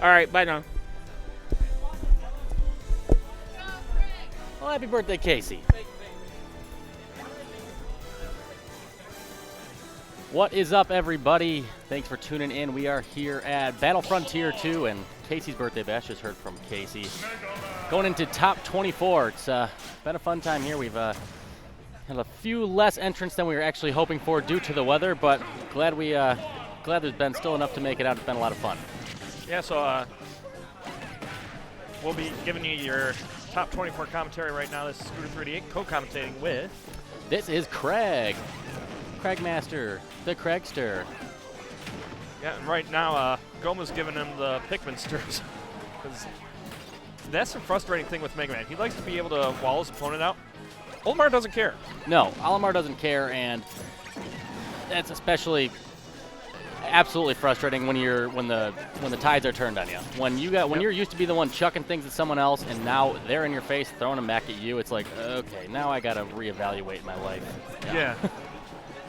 All right, bye now. Well, happy birthday, Casey. What is up, everybody? Thanks for tuning in. We are here at Battle Frontier 2, and Casey's birthday bash. Just heard from Casey. Going into top 24. It's been a fun time here. We've had a few less entrants than we were actually hoping for due to the weather, but glad there's been still enough to make it out. It's been a lot of fun. Yeah, so we'll be giving you your top 24 commentary right now. This is Scooter38 co-commentating with. This is Craig. Craigmaster, the Craigster. Yeah, and right now, Goma's giving him the Pikminsters. Because that's the frustrating thing with Mega Man. He likes to be able to wall his opponent out. Olimar doesn't care. No, Olimar doesn't care, and that's especially absolutely frustrating when the tides are turned on you. When you're used to be the one chucking things at someone else, and now they're in your face throwing them back at you. It's like, okay, now I gotta reevaluate my life. Yeah.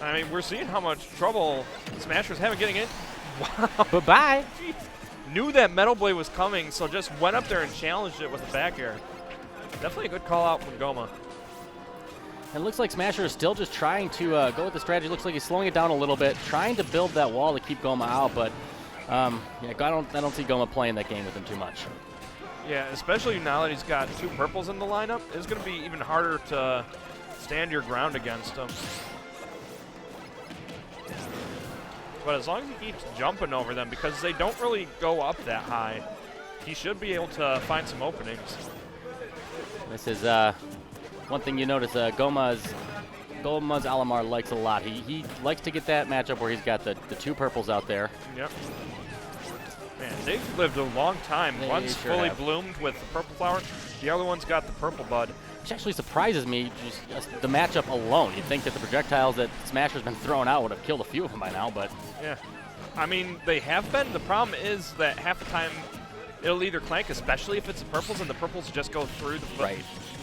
I mean, we're seeing how much trouble Smasher's having getting in. Wow. Bye-bye. Knew that Metal Blade was coming, so just went up there and challenged it with the back air. Definitely a good call out from Goma. It looks like Smasher is still just trying to go with the strategy. Looks like he's slowing it down a little bit, trying to build that wall to keep Goma out, but yeah, I don't see Goma playing that game with him too much. Yeah, especially now that he's got two purples in the lineup, it's going to be even harder to stand your ground against him. But as long as he keeps jumping over them, because they don't really go up that high, he should be able to find some openings. This is one thing you notice, Goma's Olimar likes a lot. He likes to get that matchup where he's got the two purples out there. Yep. Man, they've lived a long time. One's sure fully have. bloomed with the purple flower. The other one's got the purple bud. Which actually surprises me, just the matchup alone. You'd think that the projectiles that Smasher's been throwing out would have killed a few of them by now, but... Yeah. I mean, they have been. The problem is that half the time it'll either clank, especially if it's the purples, and the purples just go through the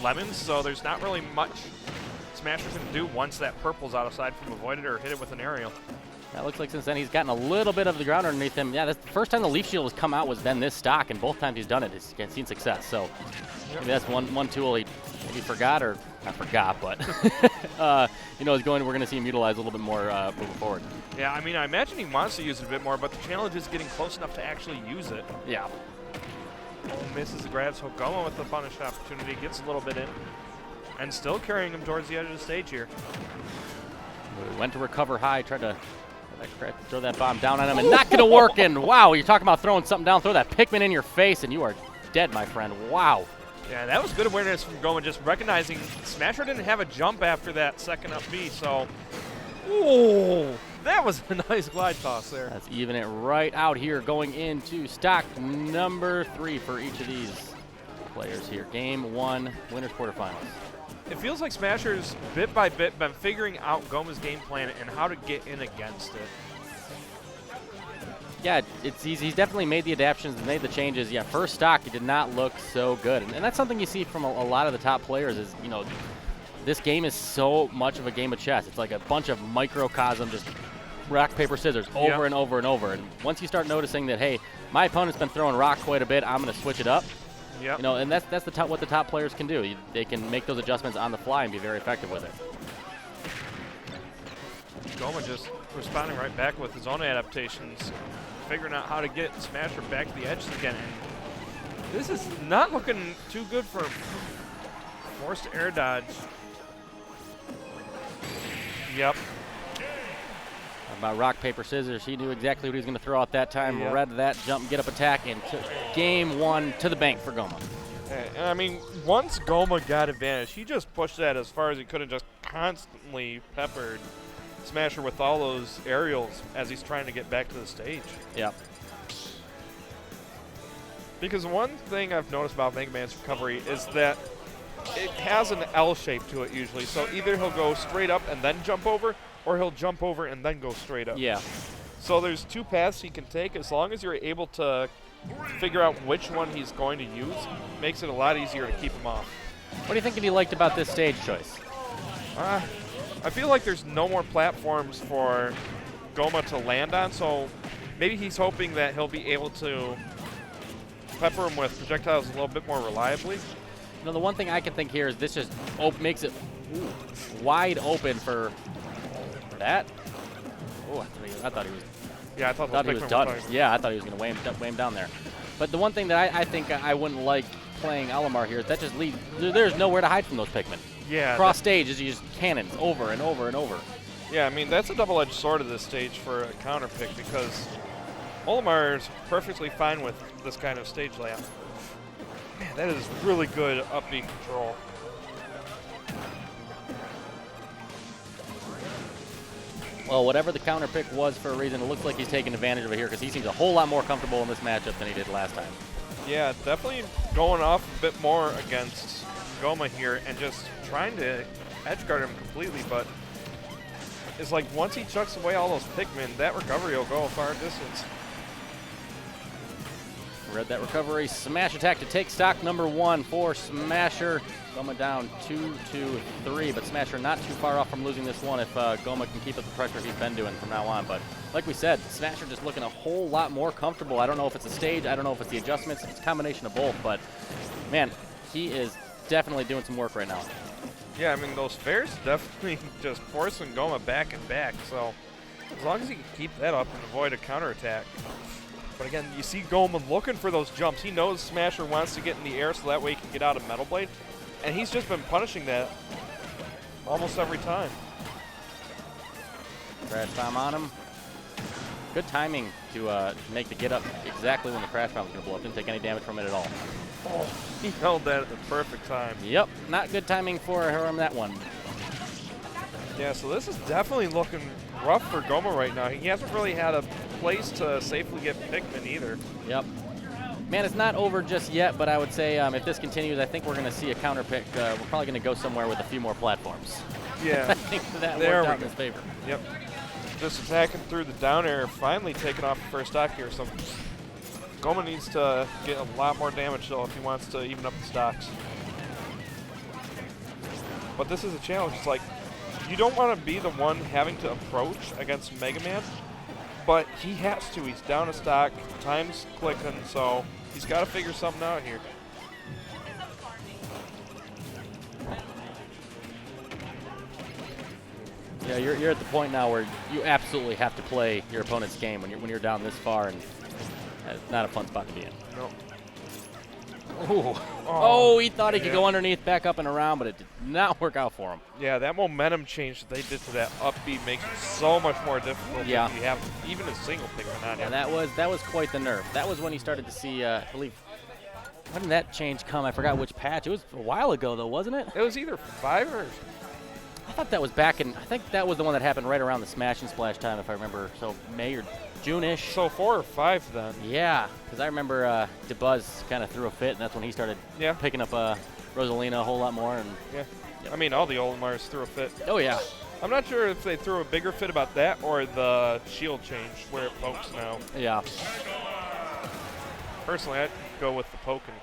lemons, so there's not really much Smasher can do once that purple's out aside from avoid it or hit it with an aerial. That looks like since then he's gotten a little bit of the ground underneath him. Yeah, that's the first time the Leaf Shield has come out was then this stock, and both times he's done it, he's seen success. So maybe that's one tool he maybe forgot, or not forgot, but we're going to see him utilize a little bit more moving forward. Yeah, I mean, I imagine he wants to use it a bit more, but the challenge is getting close enough to actually use it. Yeah. Oh, misses the grab, so Goma with the punish opportunity gets a little bit in, and still carrying him towards the edge of the stage here. Went to recover high, tried to throw that bomb down on him, and not going to work. And wow, you're talking about throwing something down, throw that Pikmin in your face, and you are dead, my friend. Wow. Yeah, that was good awareness from Goma, just recognizing Smasher didn't have a jump after that second up B, so... Ooh, that was a nice glide toss there. Let's even it right out here going into stock number 3 for each of these players here. Game 1, winners quarterfinals. It feels like Smasher's bit by bit been figuring out Goma's game plan and how to get in against it. Yeah, he's definitely made the adaptations and made the changes. Yeah, first stock, he did not look so good. And that's something you see from a lot of the top players is, this game is so much of a game of chess. It's like a bunch of microcosm, just rock, paper, scissors over and over and over. And once you start noticing that, hey, my opponent's been throwing rock quite a bit, I'm going to switch it up. Yep. And that's what the top players can do. They can make those adjustments on the fly and be very effective with it. Goma just responding right back with his own adaptations, figuring out how to get Smasher back to the edges again. And this is not looking too good for forced air dodge. Yep. About rock, paper, scissors. He knew exactly what he was going to throw out that time. Yep. Read that jump, get up, attack, and game 1 to the bank for Goma. And I mean, once Goma got advantage, he just pushed that as far as he could and just constantly peppered Smasher with all those aerials as he's trying to get back to the stage. Yep. Because one thing I've noticed about Mega Man's recovery is that it has an L shape to it usually. So either he'll go straight up and then jump over, or he'll jump over and then go straight up. Yeah. So there's two paths he can take. As long as you're able to figure out which one he's going to use, makes it a lot easier to keep him off. What do you think that he liked about this stage choice? I feel like there's no more platforms for Goma to land on, so maybe he's hoping that he'll be able to pepper them with projectiles a little bit more reliably. You know, the one thing I can think here is this just makes it wide open for that. Oh, I thought he was. Yeah, I thought he was done. Yeah, I thought he was going to weigh him down there. But the one thing that I think I wouldn't like playing Olimar here is that just leads. There's nowhere to hide from those Pikmin. Yeah. Cross stage is just cannons over and over and over. Yeah, I mean, that's a double-edged sword of this stage for a counter pick because Olimar is perfectly fine with this kind of stage layout. Man, that is really good up B control. Well, whatever the counter pick was for a reason, it looks like he's taking advantage of it here because he seems a whole lot more comfortable in this matchup than he did last time. Yeah, definitely going off a bit more against Goma here and just trying to edgeguard him completely, but it's like once he chucks away all those Pikmin, that recovery will go a far distance. Read that recovery. Smash attack to take stock number 1 for Smasher. Goma down 2-3, but Smasher not too far off from losing this one if Goma can keep up the pressure he's been doing from now on. But like we said, Smasher just looking a whole lot more comfortable. I don't know if it's the stage, I don't know if it's the adjustments, it's a combination of both, but man, he is definitely doing some work right now. Yeah, I mean, those fairs definitely just forcing Goma back and back, so as long as he can keep that up and avoid a counterattack. But again, you see Goma looking for those jumps. He knows Smasher wants to get in the air so that way he can get out of Metal Blade, and he's just been punishing that almost every time. Crash bomb on him. Good timing to make the get up exactly when the crash bomb was going to blow up. Didn't take any damage from it at all. Oh, he held that at the perfect time. Yep, not good timing for him that one. Yeah, so this is definitely looking rough for Goma right now. He hasn't really had a place to safely get Pikmin either. Yep. Man, it's not over just yet, but I would say if this continues, I think we're going to see a counter pick. We're probably going to go somewhere with a few more platforms. Yeah. I think that worked out in his favor. Yep. Just attacking through the down air, finally taking off the first stock here. So Goma needs to get a lot more damage though if he wants to even up the stocks. But this is a challenge. It's like you don't want to be the one having to approach against Mega Man, but he has to. He's down a stock, time's clicking, so he's got to figure something out here. Yeah, you're at the point now where you absolutely have to play your opponent's game when you're down this far, and it's not a fun spot to be in. Nope. Ooh. Oh, he thought he could go underneath, back up and around, but it did not work out for him. Yeah, that momentum change that they did to that up B makes it so much more difficult if you have even a single Pikmin on you. And that was quite the nerf. That was when you started to see, I believe, when did that change come? I forgot which patch. It was a while ago, though, wasn't it? It was either 5 or... I thought that was back in, I think that was the one that happened right around the Smash and Splash time, if I remember. So May or June-ish. So 4 or 5 then. Yeah, because I remember DeBuzz kind of threw a fit, and that's when he started picking up Rosalina a whole lot more. And I mean, all the Olimars threw a fit. Oh, yeah. I'm not sure if they threw a bigger fit about that or the shield change where it pokes now. Yeah. Personally, I'd go with the poking.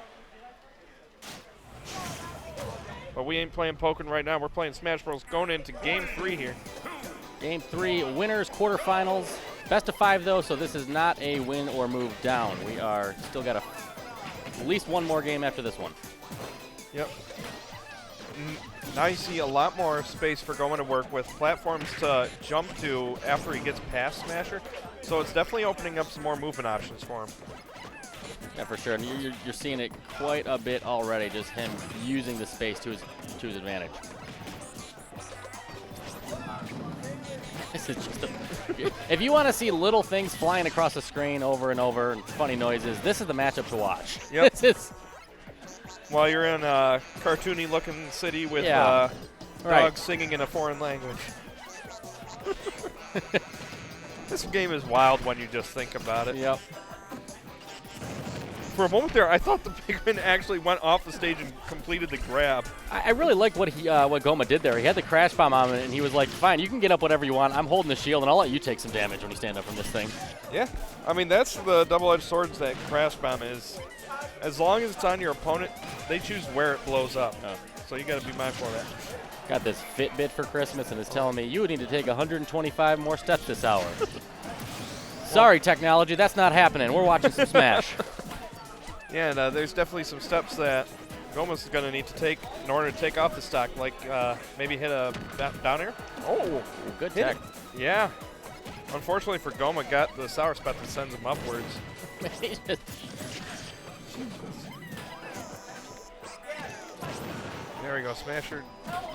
But we ain't playing poking right now. We're playing Smash Bros. Going into Game 3 here. Game 3, winners, quarterfinals. Best of 5, though, so this is not a win or move down. We are still got at least one more game after this one. Yep. Now you see a lot more space for Goma to work with, platforms to jump to after he gets past Smasher. So it's definitely opening up some more movement options for him. Yeah, for sure. And you're seeing it quite a bit already, just him using the space to his advantage. This is just if you want to see little things flying across the screen over and over and funny noises, this is the matchup to watch. Yep. This is while you're in a cartoony-looking city with dogs singing in a foreign language. This game is wild when you just think about it. Yep. For a moment there, I thought the Pikmin actually went off the stage and completed the grab. I really liked what Goma did there. He had the crash bomb on him, and he was like, fine, you can get up whatever you want. I'm holding the shield, and I'll let you take some damage when you stand up from this thing. Yeah. I mean, that's the double-edged swords that crash bomb is. As long as it's on your opponent, they choose where it blows up. Oh. So you got to be mindful of that. Got this Fitbit for Christmas, and it's telling me you need to take 125 more steps this hour. Sorry, technology, that's not happening. We're watching some Smash. Yeah, and there's definitely some steps that Goma's is going to need to take in order to take off the stock, like maybe hit a down air. Oh, good tech. Yeah. Unfortunately for Goma, got the sour spot that sends him upwards. There we go, Smasher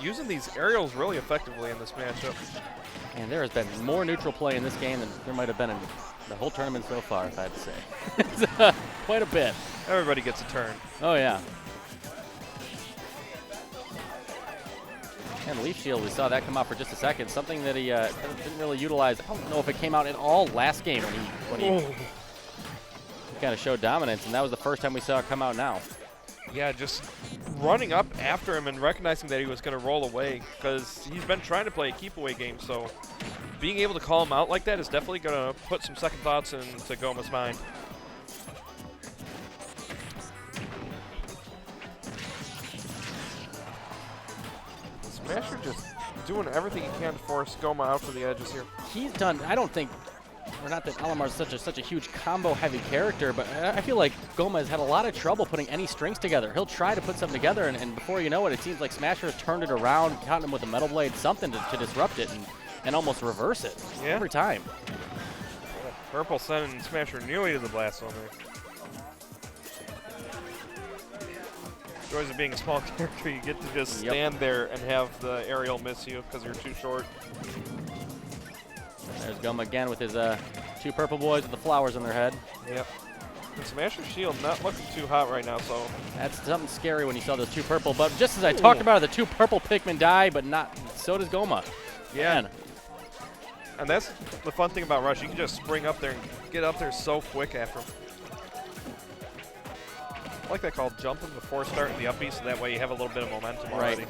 using these aerials really effectively in this matchup. And there has been more neutral play in this game than there might have been in the whole tournament so far, if I had to say. It's quite a bit. Everybody gets a turn. Oh, yeah. And Leaf Shield, we saw that come out for just a second. Something that he didn't really utilize. I don't know if it came out at all last game when he kind of showed dominance, and that was the first time we saw it come out now. Yeah, just running up after him and recognizing that he was going to roll away, because he's been trying to play a keep-away game, so being able to call him out like that is definitely going to put some second thoughts into Goma's mind. Smasher just doing everything he can to force Goma out to the edges here. He's done, I don't think, or not that Olimar is such a huge combo-heavy character, but I feel like Goma has had a lot of trouble putting any strings together. He'll try to put something together, and before you know it, it seems like Smasher has turned it around, caught him with a Metal Blade, something to disrupt it and almost reverse it every time. Purple sending Smasher nearly to the blast zone there. Joys of being a small character, you get to just stand there and have the aerial miss you because you're too short. There's Goma again with his two purple boys with the flowers on their head. Yep. And Smasher's shield not looking too hot right now, so. That's something scary when you saw those two purple, but just as I talked about it, the two purple Pikmin die, but not, so does Goma. Yeah. Man. And that's the fun thing about Rush. You can just spring up there and get up there so quick after him. I like that called jumping before starting the up B, so that way you have a little bit of momentum already.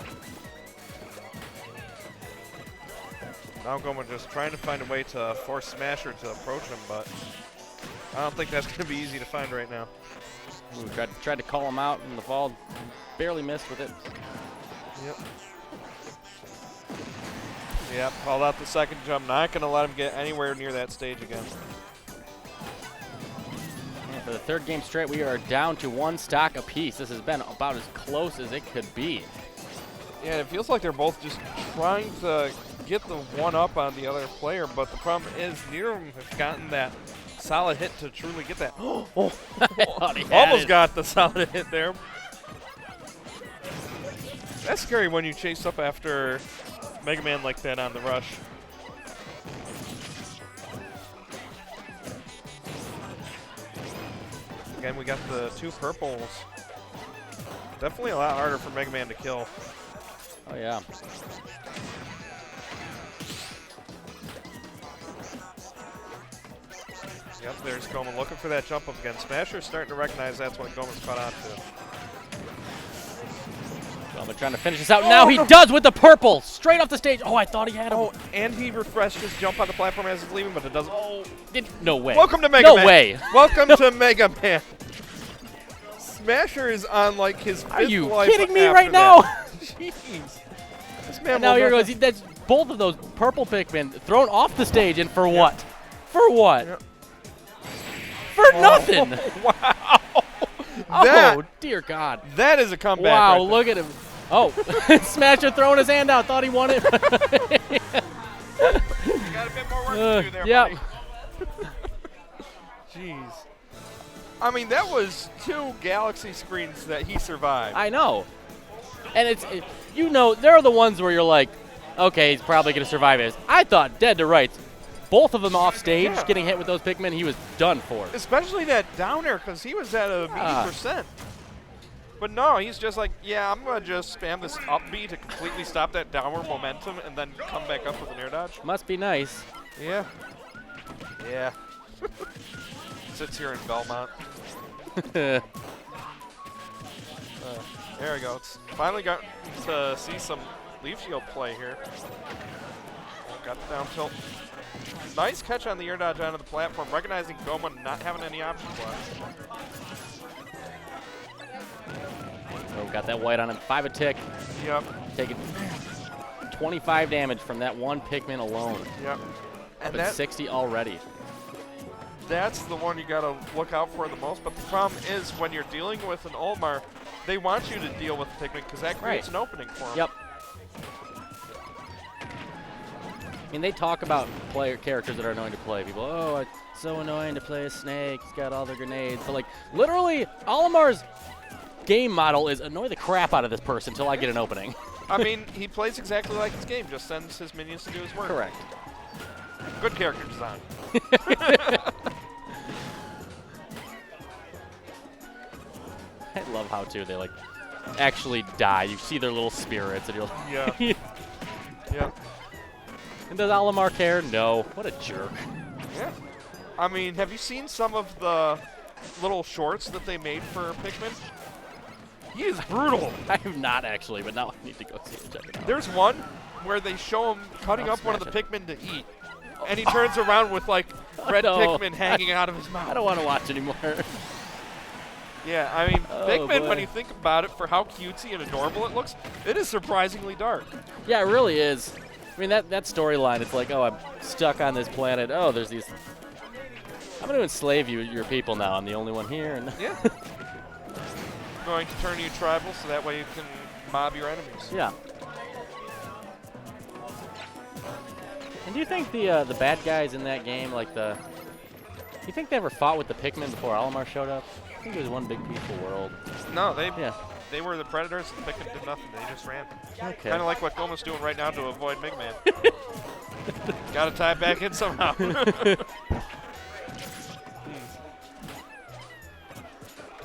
Now Goma just trying to find a way to force Smasher to approach him, but I don't think that's going to be easy to find right now. Ooh, tried to call him out in the fall, barely missed with it. Yep. Yep, called out the second jump. Not going to let him get anywhere near that stage again. And for the third game straight, we are down to one stock apiece. This has been about as close as it could be. Yeah, it feels like they're both just trying to get the one up on the other player, but the problem is neither of them have gotten that solid hit to truly get that. Almost got the solid hit there. That's scary when you chase up after Mega Man like that on the rush. Again, we got the two purples. Definitely a lot harder for Mega Man to kill. Oh, yeah. Yep, there's Goma looking for that jump up again. Smasher's starting to recognize that's what Goma's caught on to. Goma trying to finish this out. Now he does with the purple. Straight off the stage. Oh, I thought he had him. Oh, and he refreshed his jump on the platform as he's leaving, but it doesn't. Oh, no way. Welcome to Mega Man. No way. Welcome to Mega Man. Smasher is on like his fifth life. Are you kidding me right now? Jeez. This man. And now here goes. That's both of those purple Pikmin thrown off the stage, and for what? For what? Yep. For nothing. Wow. Oh, dear God. That is a comeback. Wow, right look at him. Oh, Smasher throwing his hand out. Thought he won it. You got a bit more work to do there, yep. buddy. Jeez. I mean, that was 2 Galaxy screens that he survived. I know. And you know, they're the ones where you're like, okay, he's probably going to survive this. I thought dead to rights. Both of them off stage, getting hit with those Pikmin, he was done for. Especially that down air, because he was at a 80%. But no, he's just like, yeah, I'm going to just spam this up B to completely stop that downward momentum and then come back up with an air dodge. Must be nice. Yeah. Yeah. Sits here in Belmont. Yeah. There we go. It's finally got to see some Leaf Shield play here. Got the down tilt. Nice catch on the air dodge onto the platform, recognizing Goma not having any options left. Oh, got that white on him. 5 a tick. Yep. Taking 25 damage from that one Pikmin alone. Yep. And But 60 already. that's the one you got to look out for the most. But the problem is when you're dealing with an Olimar, they want you to deal with the Pikmin because that creates an opening for them. Yep. I mean, they talk about characters that are annoying to play. People, oh, it's so annoying to play a snake. He's got all the grenades. But, like, literally, Olimar's game model is annoy the crap out of this person until I get an opening. I mean, he plays exactly like his game, just sends his minions to do his work. Correct. Good character design. I love how, too, they, like, actually die. You see their little spirits, and you're like... Yeah. Yeah. And does Olimar care? No. What a jerk. Yeah. I mean, have you seen some of the little shorts that they made for Pikmin? He is brutal. I have not, actually, but now I need to go see it. Check it out. There's one where they show him cutting up one of the Pikmin to eat, and he turns around with, like, red Pikmin hanging out of his mouth. I don't want to watch anymore. Yeah, I mean, Pikmin, boy. when you think about it, for how cutesy and adorable it looks, it is surprisingly dark. Yeah, it really is. I mean, that storyline, it's like, oh, I'm stuck on this planet. Oh, there's these... I'm going to enslave you, your people now. I'm the only one here. And Yeah. Going to turn you tribal so that way you can mob your enemies. Yeah. And do you think the bad guys in that game, like do you think they ever fought with the Pikmin before Olimar showed up? I think it was one big peaceful world. No, they were the predators, and the Pikmin did nothing. They just ran. Okay. Kind of like what Goma's doing right now to avoid Big Man. Got to tie it back in somehow.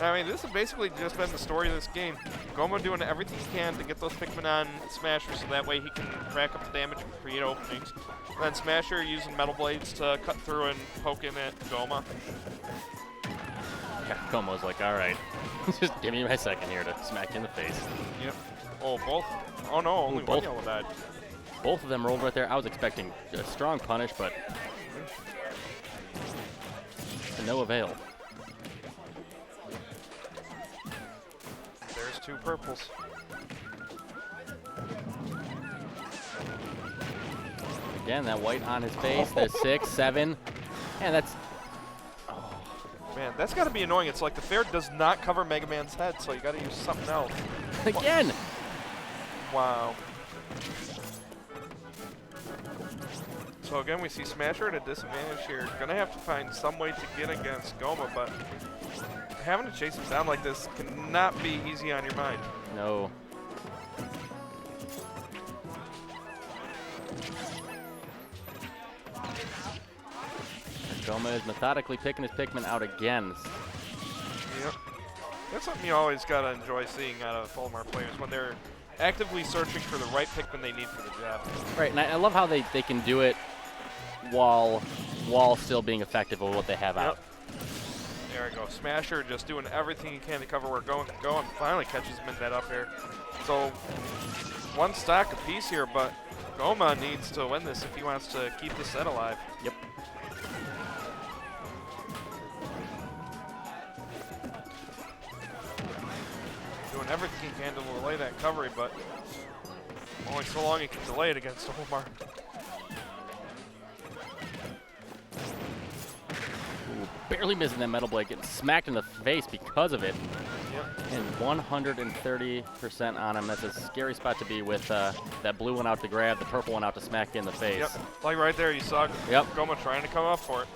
I mean, this has basically just been the story of this game. Goma doing everything he can to get those Pikmin on Smasher so that way he can rack up the damage and create openings. And then Smasher using Metal Blades to cut through and poke in at Goma. Yeah, Goma's like, all right, just give me my second here to smack you in the face. Yep. Oh, both. Oh, no, only both. one yellow died. Both of them rolled right there. I was expecting a strong punish, but to no avail. There's two purples. Again, that white on his face. There's 6, 7. And that's... Man, that's got to be annoying. It's like the fair does not cover Mega Man's head, so you got to use something else. Again! Wow. So again, we see Smasher at a disadvantage here. Gonna have to find some way to get against Goma, but having to chase him down like this cannot be easy on your mind. No. Goma is methodically picking his Pikmin out again. Yep. That's something you always gotta enjoy seeing out of Olimar players when they're actively searching for the right Pikmin they need for the job. Right, and I love how they can do it while still being effective with what they have out. There we go. Smasher just doing everything he can to cover where Goma can go and finally catches him in that up air. So one stock apiece here, but Goma needs to win this if he wants to keep the set alive. Yep. Doing everything he can to delay that recovery, but only so long he can delay it against Olimar. Barely missing that Metal Blade, getting smacked in the face because of it. Yep. And 130% on him. That's a scary spot to be with that blue one out to grab, the purple one out to smack you in the face. Yep. Like right there, you saw Goma trying to come up for it.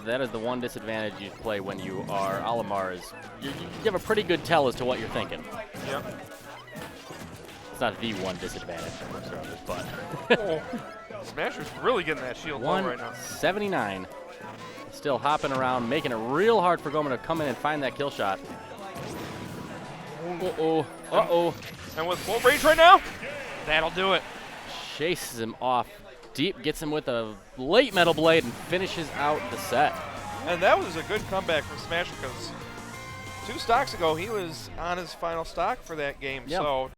That is the one disadvantage you play when you are Olimar is you have a pretty good tell as to what you're thinking. Yep. It's not the one disadvantage for starters, but Oh. Smasher's really getting that shield low right now. 179. Still hopping around, making it real hard for Goma to come in and find that kill shot. Uh-oh. Uh-oh. And with full rage right now, that'll do it. Chases him off deep, gets him with a late Metal Blade, and finishes out the set. And that was a good comeback from Smasher because 2 stocks ago, he was on his final stock for that game. Yep. So